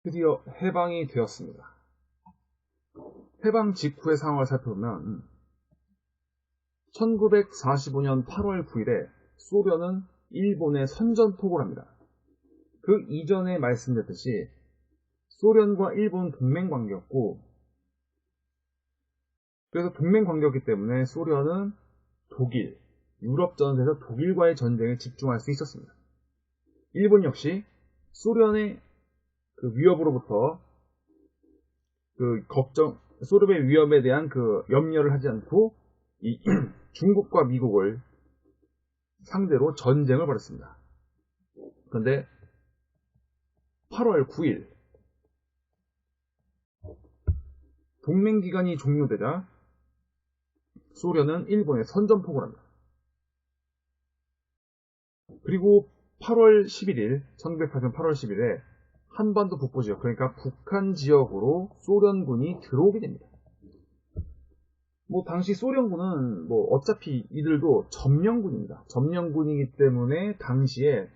드디어 해방이 되었습니다. 해방 직후의 상황을 살펴보면 1945년 8월 9일에 소련은 일본에 선전포고를 합니다. 그 이전에 말씀드렸듯이 소련과 일본 동맹관계였고, 그래서 동맹관계였기 때문에 소련은 독일, 유럽 전선에서 독일과의 전쟁에 집중할 수 있었습니다. 일본 역시 소련의 그 위협으로부터 소련의 위협에 대한 그 염려를 하지 않고 이 중국과 미국을 상대로 전쟁을 벌였습니다. 그런데 8월 9일 동맹기간이 종료되자 소련은 일본에 선전포고를 합니다. 그리고 8월 11일, 1980년 8월 10일에 한반도 북부 지역, 그러니까 북한 지역으로 소련군이 들어오게 됩니다. 당시 소련군은 어차피 이들도 점령군입니다. 점령군이기 때문에 당시에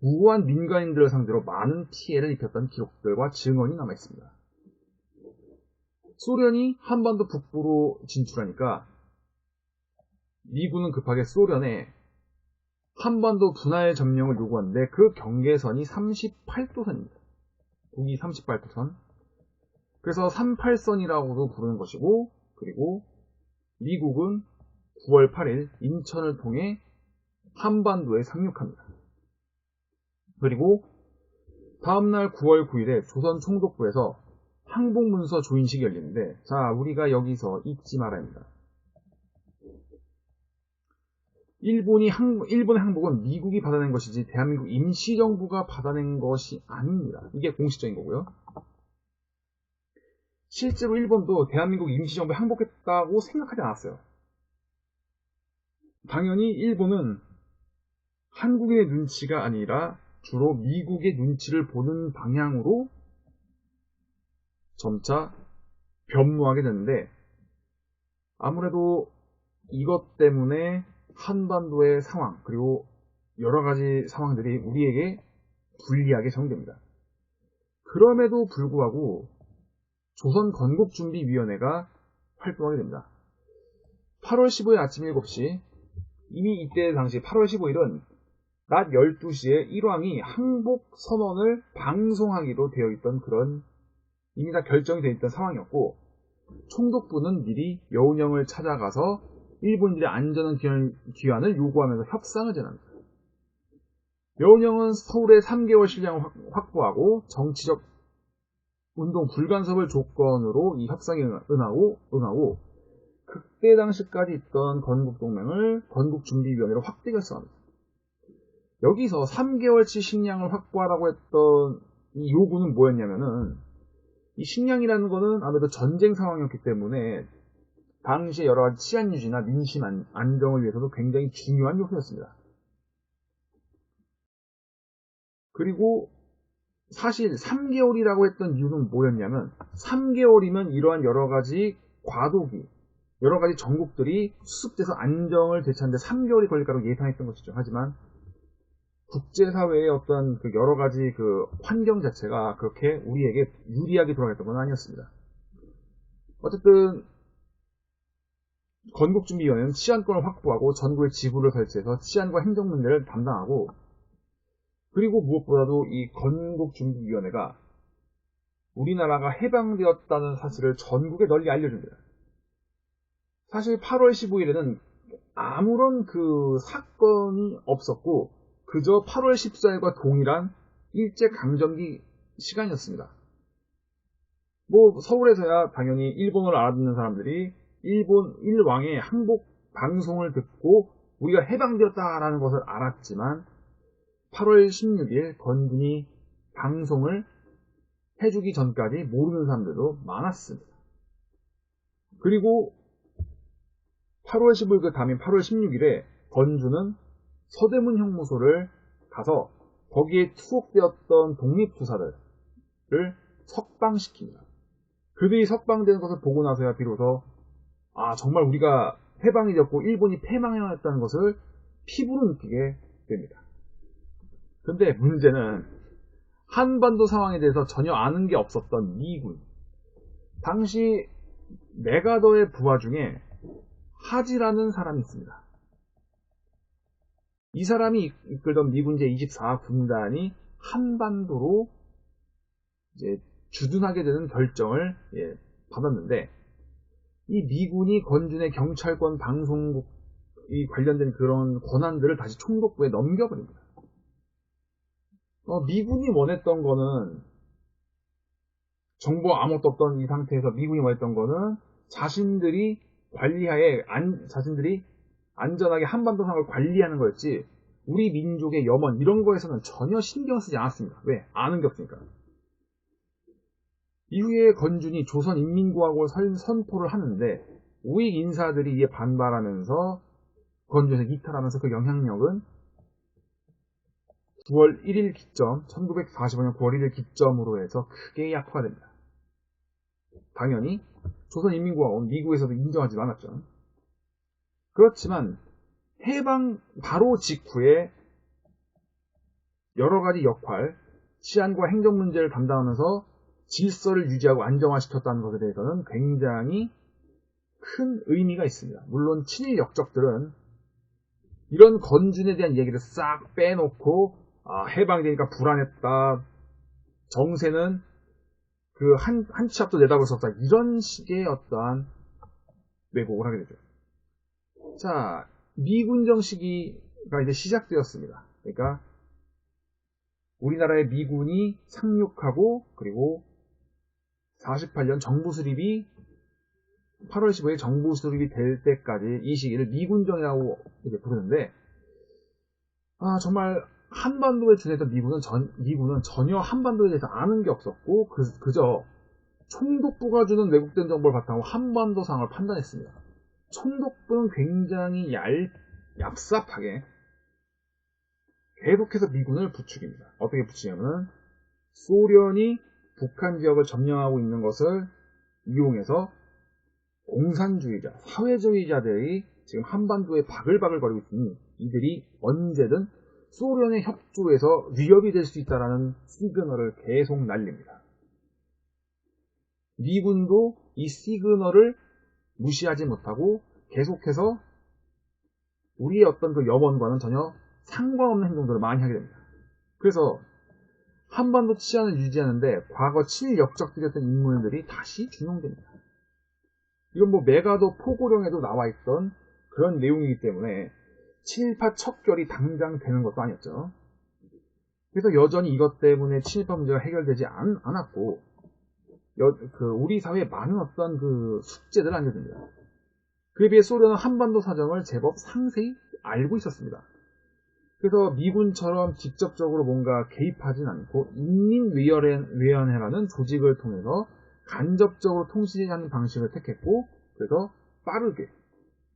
무고한 민간인들을 상대로 많은 피해를 입혔던 기록들과 증언이 남아있습니다. 소련이 한반도 북부로 진출하니까 미군은 급하게 소련에 한반도 분할 점령을 요구하는데 그 경계선이 38도선입니다. 북이 38도선. 그래서 38선이라고도 부르는 것이고, 그리고 미국은 9월 8일 인천을 통해 한반도에 상륙합니다. 그리고 다음날 9월 9일에 조선 총독부에서 항복문서 조인식이 열리는데, 자, 우리가 여기서 잊지 말아야 합니다. 일본의 항복은 미국이 받아낸 것이지 대한민국 임시정부가 받아낸 것이 아닙니다. 이게 공식적인 거고요. 실제로 일본도 대한민국 임시정부에 항복했다고 생각하지 않았어요. 당연히 일본은 한국인의 눈치가 아니라 주로 미국의 눈치를 보는 방향으로 점차 변모하게 됐는데, 아무래도 이것 때문에 한반도의 상황, 그리고 여러 가지 상황들이 우리에게 불리하게 적용됩니다. 그럼에도 불구하고 조선건국준비위원회가 활동하게 됩니다. 8월 15일 아침 7시, 이미 이때 당시 8월 15일은 낮 12시에 일왕이 항복 선언을 방송하기로 되어 있던 그런 이미 다 결정이 되어 있던 상황이었고, 총독부는 미리 여운형을 찾아가서 일본인들의 안전한 귀환을 요구하면서 협상을 진행합니다. 여운형은 서울의 3개월 실량을 확보하고 정치적 운동 불간섭을 조건으로 이 협상에 응하고 그때 당시까지 있던 건국동맹을 건국준비위원회로 확대 결성합니다. 여기서 3개월치 식량을 확보하라고 했던 이 요구는 뭐였냐면은, 이 식량이라는 거는 아무래도 전쟁 상황이었기 때문에 당시의 여러 가지 치안 유지나 민심 안정을 위해서도 굉장히 중요한 요소였습니다. 그리고 사실 3개월이라고 했던 이유는 뭐였냐면, 3개월이면 이러한 여러 가지 과도기, 여러 가지 전국들이 수습돼서 안정을 되찾는데 3개월이 걸릴 거라고 예상했던 것이죠. 하지만 국제사회의 어떤 그 여러 가지 그 환경 자체가 그렇게 우리에게 유리하게 돌아갔던 건 아니었습니다. 어쨌든 건국준비위원회는 치안권을 확보하고 전국에 지부를 설치해서 치안과 행정 문제를 담당하고, 그리고 무엇보다도 이 건국준비위원회가 우리나라가 해방되었다는 사실을 전국에 널리 알려줍니다. 사실 8월 15일에는 아무런 그 사건이 없었고 그저 8월 14일과 동일한 일제강점기 시간이었습니다. 서울에서야 당연히 일본어를 알아듣는 사람들이 일본 일왕의 항복 방송을 듣고 우리가 해방되었다라는 것을 알았지만 8월 16일 건군이 방송을 해주기 전까지 모르는 사람들도 많았습니다. 그리고 8월 15일 그 다음인 8월 16일에 건주는 서대문 형무소를 가서 거기에 투옥되었던 독립투사들을 석방시킵니다. 그들이 석방되는 것을 보고 나서야 비로소 정말 우리가 해방이 되었고 일본이 패망했다는 것을 피부로 느끼게 됩니다. 근데 문제는 한반도 상황에 대해서 전혀 아는 게 없었던 미군. 당시 메가더의 부하 중에 하지라는 사람이 있습니다. 이 사람이 이끌던 미군 제24군단이 한반도로 이제 주둔하게 되는 결정을 받았는데, 이 미군이 건준의 경찰권 방송국이 관련된 그런 권한들을 다시 총독부에 넘겨버립니다. 미군이 원했던 거는, 정보가 아무것도 없던 이 상태에서 미군이 원했던 거는 자신들이 관리하에 자신들이 안전하게 한반도 상황을 관리하는 거였지, 우리 민족의 염원 이런 거에서는 전혀 신경 쓰지 않았습니다. 왜? 아는 게 없으니까. 이후에 건준이 조선인민공화국을 선포를 하는데, 우익 인사들이 이에 반발하면서 건준에서 이탈하면서 그 영향력은 9월 1일 기점, 1945년 9월 1일 기점으로 해서 크게 약화됩니다. 당연히 조선인민공화국은 미국에서도 인정하지 않았죠. 그렇지만 해방 바로 직후에 여러 가지 역할, 치안과 행정 문제를 담당하면서 질서를 유지하고 안정화시켰다는 것에 대해서는 굉장히 큰 의미가 있습니다. 물론 친일 역적들은 이런 건준에 대한 얘기를 싹 빼놓고, 해방되니까 불안했다, 정세는 그 한 치 앞도 내다볼 수 없다, 이런 식의 어떠한 왜곡을 하게 되죠. 자, 미군정 시기가 이제 시작되었습니다. 그러니까 우리나라의 미군이 상륙하고, 그리고 48년 정부 수립이 8월 15일 정부 수립이 될 때까지 이 시기를 미군정이라고 이렇게 부르는데, 정말 한반도에 지냈던 미군은 전혀 한반도에 대해서 아는 게 없었고, 그저 총독부가 주는 왜곡된 정보를 바탕으로 한반도 상황을 판단했습니다. 총독부는 굉장히 얍삽하게 계속해서 미군을 부추깁니다. 어떻게 부추기냐면, 소련이 북한 지역을 점령하고 있는 것을 이용해서 공산주의자, 사회주의자들이 지금 한반도에 바글바글거리고 있으니 이들이 언제든 소련에 협조해서 위협이 될 수 있다는 시그널을 계속 날립니다. 미군도 이 시그널을 무시하지 못하고 계속해서 우리의 어떤 그 염원과는 전혀 상관없는 행동들을 많이 하게 됩니다. 그래서 한반도 치안을 유지하는데 과거 친일 역적들이었던 인물들이 다시 준용됩니다. 이건 메가더 포고령에도 나와 있던 그런 내용이기 때문에 친일파 척결이 당장 되는 것도 아니었죠. 그래서 여전히 이것 때문에 친일파 문제가 해결되지 않았고, 우리 사회에 많은 어떤 그 숙제들을 안겨줍니다. 그에 비해 소련은 한반도 사정을 제법 상세히 알고 있었습니다. 그래서 미군처럼 직접적으로 뭔가 개입하진 않고 인민위원회라는 조직을 통해서 간접적으로 통치하는 방식을 택했고, 그래서 빠르게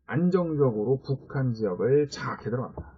안정적으로 북한 지역을 장악해 들어갑니다.